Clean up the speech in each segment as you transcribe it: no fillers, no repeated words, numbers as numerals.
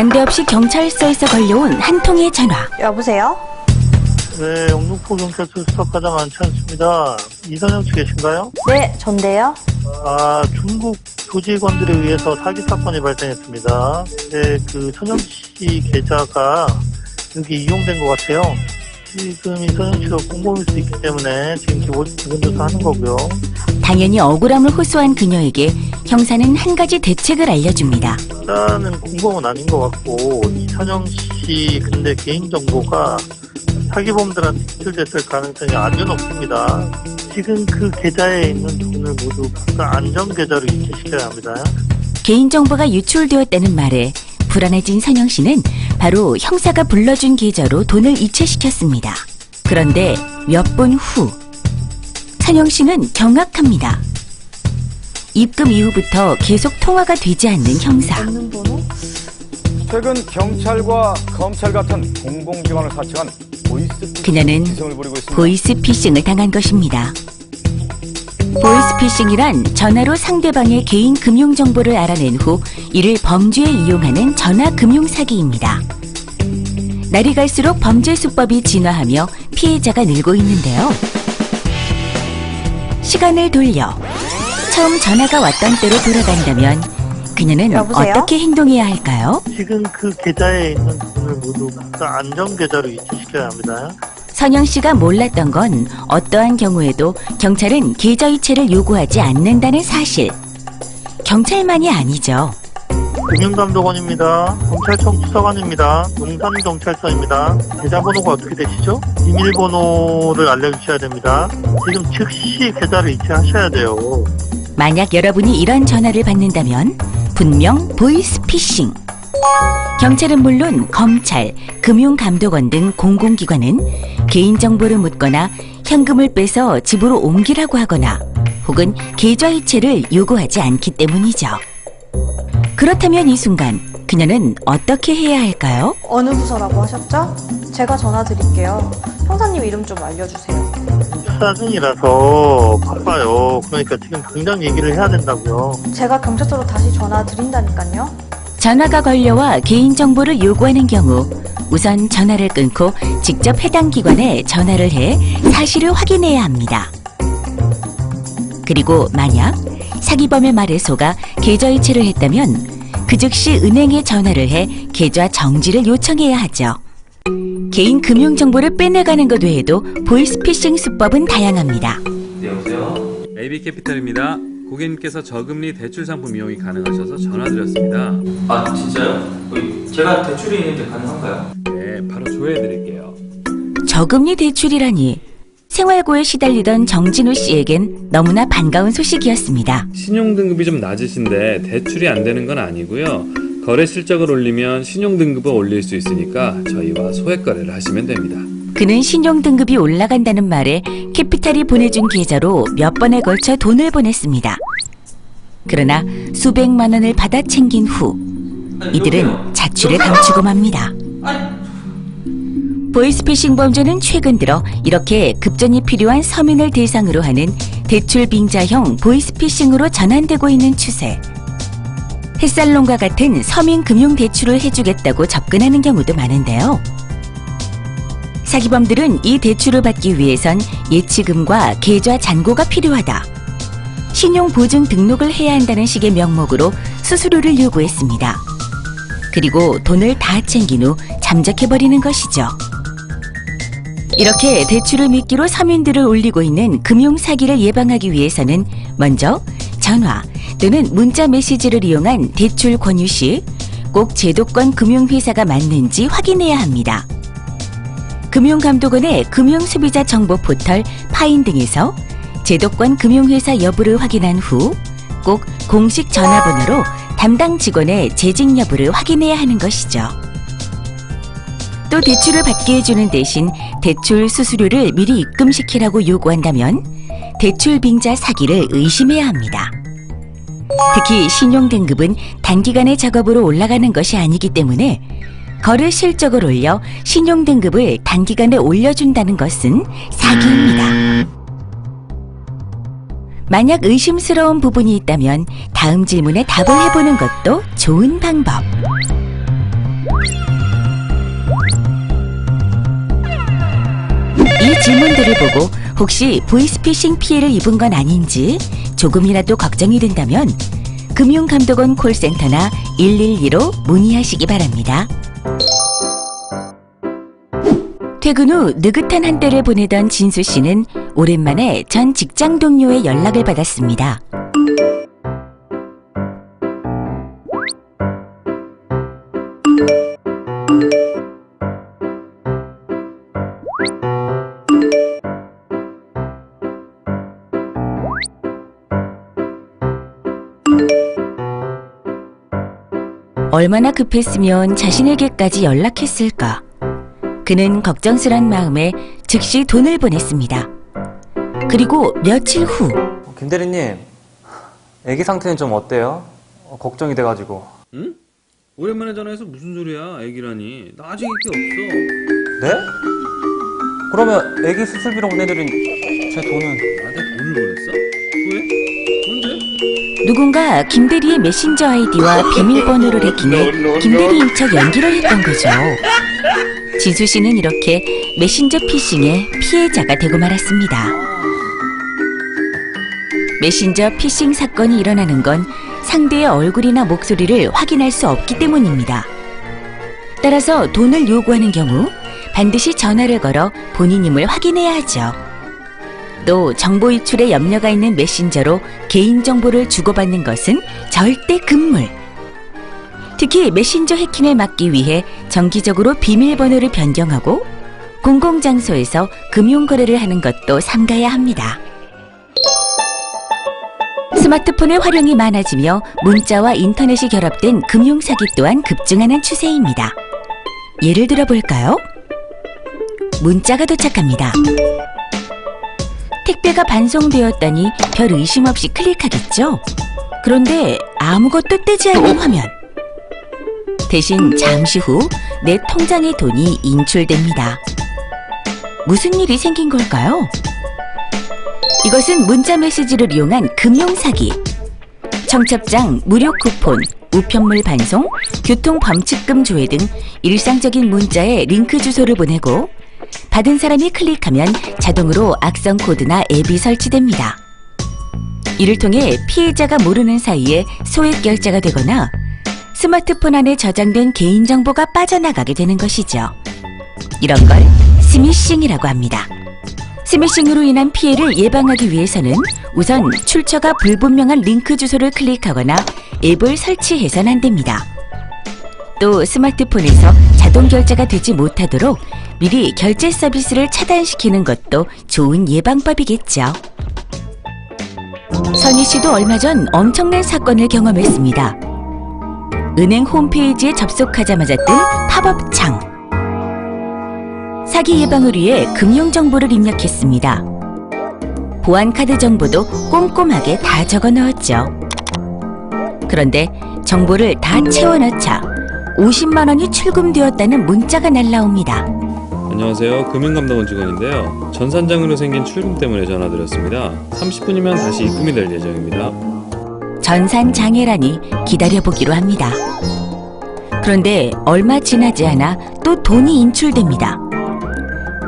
난데없이 경찰서에서 걸려온 한 통의 전화. 여보세요? 네, 영등포 경찰서 수사과장 안찬수입니다. 이선영 씨 계신가요? 네, 전데요. 중국 조직원들에 의해서 사기 사건이 발생했습니다. 네, 선영 씨 계좌가 여기 이용된 것 같아요. 지금 이선영 씨가 공범일 수 있기 때문에 지금 기본 조사하는 거고요. 당연히 억울함을 호소한 그녀에게 형사는 한 가지 대책을 알려줍니다. 일단은 공범은 아닌 것 같고 이선영 씨 근데 개인정보가 사기범들한테 유출됐을 가능성이 아주 높습니다. 지금 그 계좌에 있는 돈을 모두 각각 안전계좌로 이체시켜야 합니다. 개인정보가 유출되었다는 말에 불안해진 선영 씨는 바로 형사가 불러준 계좌로 돈을 이체시켰습니다. 그런데 몇 분 후 선영 씨는 경악합니다. 입금 이후부터 계속 통화가 되지 않는 형사. 최근 경찰과 검찰 같은 공공기관을 사칭한 그녀는 보이스피싱을 당한 것입니다. 보이스피싱이란 전화로 상대방의 개인 금융 정보를 알아낸 후 이를 범죄에 이용하는 전화 금융 사기입니다. 날이 갈수록 범죄 수법이 진화하며 피해자가 늘고 있는데요. 시간을 돌려 처음 전화가 왔던 때로 돌아간다면 그녀는 여보세요? 어떻게 행동해야 할까요? 지금 그 계좌에 있는 돈을 모두 각각 안전계좌로 이체시켜야 합니다. 선영 씨가 몰랐던 건 어떠한 경우에도 경찰은 계좌 이체를 요구하지 않는다는 사실. 경찰만이 아니죠. 금융감독원입니다. 검찰청 수사관입니다. 용산경찰서입니다. 계좌번호가 어떻게 되시죠? 비밀번호를 알려주셔야 됩니다. 지금 즉시 계좌를 이체하셔야 돼요. 만약 여러분이 이런 전화를 받는다면 분명 보이스피싱. 경찰은 물론 검찰, 금융감독원 등 공공기관은 개인정보를 묻거나 현금을 빼서 집으로 옮기라고 하거나 혹은 계좌 이체를 요구하지 않기 때문이죠. 그렇다면 이 순간 그녀는 어떻게 해야 할까요? 어느 부서라고 하셨죠? 제가 전화 드릴게요. 형사님 이름 좀 알려주세요. 수사 중이라서 바빠요. 그러니까 지금 당장 얘기를 해야 된다고요. 제가 경찰서로 다시 전화 드린다니까요. 전화가 걸려와 개인정보를 요구하는 경우 우선 전화를 끊고 직접 해당 기관에 전화를 해 사실을 확인해야 합니다. 그리고 만약 사기범의 말에 속아 계좌 이체를 했다면 그 즉시 은행에 전화를 해 계좌 정지를 요청해야 하죠. 개인 금융정보를 빼내가는 것 외에도 보이스피싱 수법은 다양합니다. 네, 여보세요? AB캐피탈입니다. 고객님께서 저금리 대출 상품 이용이 가능하셔서 전화드렸습니다. 아, 진짜요? 제가 대출이 있는데 가능한가요? 네, 바로 조회해드릴게요. 저금리 대출이라니 생활고에 시달리던 정진우 씨에겐 너무나 반가운 소식이었습니다. 신용등급이 좀 낮으신데 대출이 안 되는 건 아니고요. 거래 실적을 올리면 신용등급을 올릴 수 있으니까 저희와 소액 거래를 하시면 됩니다. 그는 신용등급이 올라간다는 말에 캐피탈이 보내준 계좌로 몇 번에 걸쳐 돈을 보냈습니다. 그러나 수백만 원을 받아 챙긴 후 이들은 자취를 감추고 맙니다. 보이스피싱 범죄는 최근 들어 이렇게 급전이 필요한 서민을 대상으로 하는 대출 빙자형 보이스피싱으로 전환되고 있는 추세. 햇살론과 같은 서민 금융 대출을 해주겠다고 접근하는 경우도 많은데요. 사기범들은 이 대출을 받기 위해선 예치금과 계좌 잔고가 필요하다. 신용보증 등록을 해야 한다는 식의 명목으로 수수료를 요구했습니다. 그리고 돈을 다 챙긴 후 잠적해버리는 것이죠. 이렇게 대출을 미끼로 서민들을 올리고 있는 금융사기를 예방하기 위해서는 먼저 전화 또는 문자 메시지를 이용한 대출 권유 시 꼭 제도권 금융회사가 맞는지 확인해야 합니다. 금융감독원의 금융소비자 정보 포털 파인 등에서 제도권 금융회사 여부를 확인한 후 꼭 공식 전화번호로 담당 직원의 재직 여부를 확인해야 하는 것이죠. 또 대출을 받게 해주는 대신 대출 수수료를 미리 입금시키라고 요구한다면 대출 빙자 사기를 의심해야 합니다. 특히 신용등급은 단기간의 작업으로 올라가는 것이 아니기 때문에 거래 실적을 올려 신용등급을 단기간에 올려준다는 것은 사기입니다. 만약 의심스러운 부분이 있다면 다음 질문에 답을 해보는 것도 좋은 방법. 질문들을 보고 혹시 보이스피싱 피해를 입은 건 아닌지 조금이라도 걱정이 된다면 금융감독원 콜센터나 112로 문의하시기 바랍니다. 퇴근 후 느긋한 한때를 보내던 진수 씨는 오랜만에 전 직장 동료의 연락을 받았습니다. 얼마나 급했으면 자신에게까지 연락했을까? 그는 걱정스런 마음에 즉시 돈을 보냈습니다. 그리고 며칠 후 김 대리님, 애기 상태는 좀 어때요? 걱정이 돼가지고. 응? 오랜만에 전화해서 무슨 소리야? 애기라니. 나 아직 애기 없어. 네? 그러면 애기 수술비로 보내드린 제 돈은? 나한테 돈을 보냈어? 왜? 뭔데? 누군가 김대리의 메신저 아이디와 비밀번호를 해킹해 김대리인 척 연기를 했던 거죠. 진수 씨는 이렇게 메신저 피싱의 피해자가 되고 말았습니다. 메신저 피싱 사건이 일어나는 건 상대의 얼굴이나 목소리를 확인할 수 없기 때문입니다. 따라서 돈을 요구하는 경우 반드시 전화를 걸어 본인임을 확인해야 하죠. 또 정보 유출에 염려가 있는 메신저로 개인정보를 주고받는 것은 절대 금물. 특히 메신저 해킹을 막기 위해 정기적으로 비밀번호를 변경하고 공공장소에서 금융거래를 하는 것도 삼가야 합니다. 스마트폰의 활용이 많아지며 문자와 인터넷이 결합된 금융사기 또한 급증하는 추세입니다. 예를 들어 볼까요? 문자가 도착합니다. 택배가 반송되었다니 별 의심 없이 클릭하겠죠? 그런데 아무것도 뜨지 않는 화면. 대신 잠시 후 내 통장에 돈이 인출됩니다. 무슨 일이 생긴 걸까요? 이것은 문자 메시지를 이용한 금융사기. 청첩장, 무료 쿠폰, 우편물 반송, 교통 범칙금 조회 등 일상적인 문자에 링크 주소를 보내고 받은 사람이 클릭하면 자동으로 악성 코드나 앱이 설치됩니다. 이를 통해 피해자가 모르는 사이에 소액 결제가 되거나 스마트폰 안에 저장된 개인정보가 빠져나가게 되는 것이죠. 이런 걸 스미싱이라고 합니다. 스미싱으로 인한 피해를 예방하기 위해서는 우선 출처가 불분명한 링크 주소를 클릭하거나 앱을 설치해서는 안 됩니다. 또 스마트폰에서 자동 결제가 되지 못하도록 미리 결제 서비스를 차단시키는 것도 좋은 예방법이겠죠. 선희 씨도 얼마 전 엄청난 사건을 경험했습니다. 은행 홈페이지에 접속하자마자 뜬 팝업 창. 사기 예방을 위해 금융정보를 입력했습니다. 보안카드 정보도 꼼꼼하게 다 적어 넣었죠. 그런데 정보를 다 채워넣자 50만 원이 출금되었다는 문자가 날라옵니다. 안녕하세요. 금융감독원 직원인데요. 전산장으로 생긴 출금 때문에 전화드렸습니다. 30분이면 다시 입금이 될 예정입니다. 전산장애라니 기다려보기로 합니다. 그런데 얼마 지나지 않아 또 돈이 인출됩니다.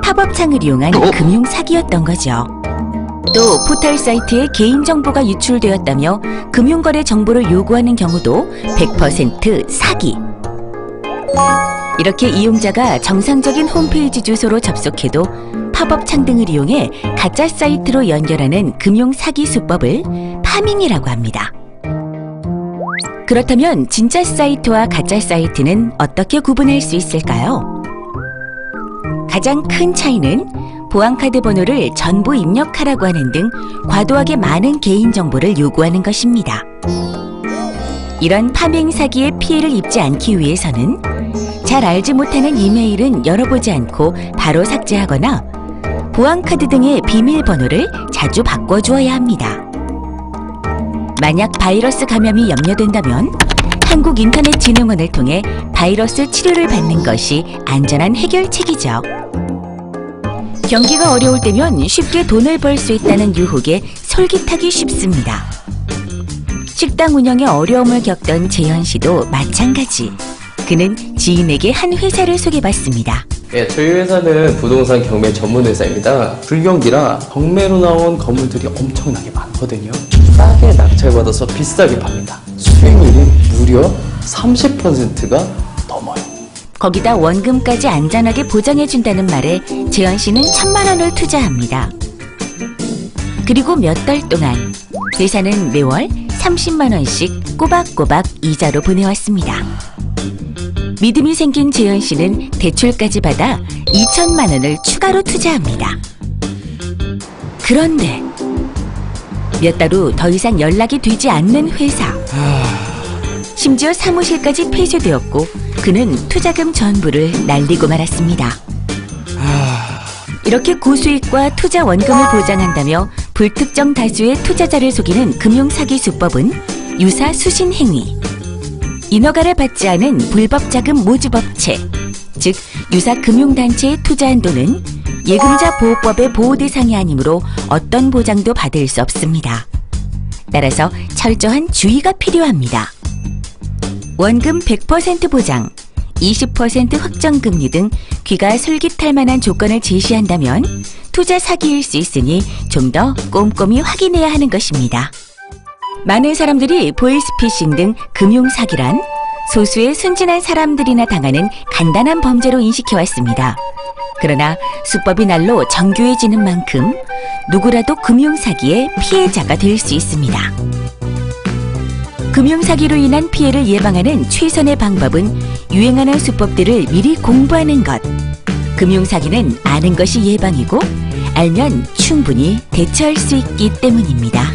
팝업창을 이용한 금융사기였던 거죠. 또 포털 사이트에 개인정보가 유출되었다며 금융거래 정보를 요구하는 경우도 100% 사기. 이렇게 이용자가 정상적인 홈페이지 주소로 접속해도 팝업창 등을 이용해 가짜 사이트로 연결하는 금융사기 수법을 파밍이라고 합니다. 그렇다면 진짜 사이트와 가짜 사이트는 어떻게 구분할 수 있을까요? 가장 큰 차이는 보안카드 번호를 전부 입력하라고 하는 등 과도하게 많은 개인정보를 요구하는 것입니다. 이런 파밍 사기의 피해를 입지 않기 위해서는 잘 알지 못하는 이메일은 열어보지 않고 바로 삭제하거나 보안카드 등의 비밀번호를 자주 바꿔주어야 합니다. 만약 바이러스 감염이 염려된다면 한국인터넷진흥원을 통해 바이러스 치료를 받는 것이 안전한 해결책이죠. 경기가 어려울 때면 쉽게 돈을 벌 수 있다는 유혹에 솔깃하기 쉽습니다. 식당 운영에 어려움을 겪던 재현 씨도 마찬가지. 그는 지인에게 한 회사를 소개받습니다. 예, 저희 회사는 부동산 경매 전문 회사입니다. 불경기라 경매로 나온 건물들이 엄청나게 많거든요. 싸게 낙찰받아서 비싸게 팝니다. 수익률이 무려 30%가 넘어요. 거기다 원금까지 안전하게 보장해준다는 말에 재현 씨는 1,000만 원을 투자합니다. 그리고 몇 달 동안 회사는 매월 30만 원씩 꼬박꼬박 이자로 보내왔습니다. 믿음이 생긴 재현 씨는 대출까지 받아 2천만 원을 추가로 투자합니다. 그런데 몇 달 후 더 이상 연락이 되지 않는 회사. 심지어 사무실까지 폐쇄되었고 그는 투자금 전부를 날리고 말았습니다. 이렇게 고수익과 투자 원금을 보장한다며 불특정 다수의 투자자를 속이는 금융사기 수법은 유사 수신행위, 인허가를 받지 않은 불법 자금 모집업체, 즉 유사 금융단체에 투자한 돈은 예금자 보호법의 보호 대상이 아니므로 어떤 보장도 받을 수 없습니다. 따라서 철저한 주의가 필요합니다. 원금 100% 보장, 20% 확정금리 등 귀가 솔깃할 만한 조건을 제시한다면 투자 사기일 수 있으니 좀 더 꼼꼼히 확인해야 하는 것입니다. 많은 사람들이 보이스피싱 등 금융사기란 소수의 순진한 사람들이나 당하는 간단한 범죄로 인식해왔습니다. 그러나 수법이 날로 정교해지는 만큼 누구라도 금융사기의 피해자가 될 수 있습니다. 금융사기로 인한 피해를 예방하는 최선의 방법은 유행하는 수법들을 미리 공부하는 것. 금융사기는 아는 것이 예방이고 알면 충분히 대처할 수 있기 때문입니다.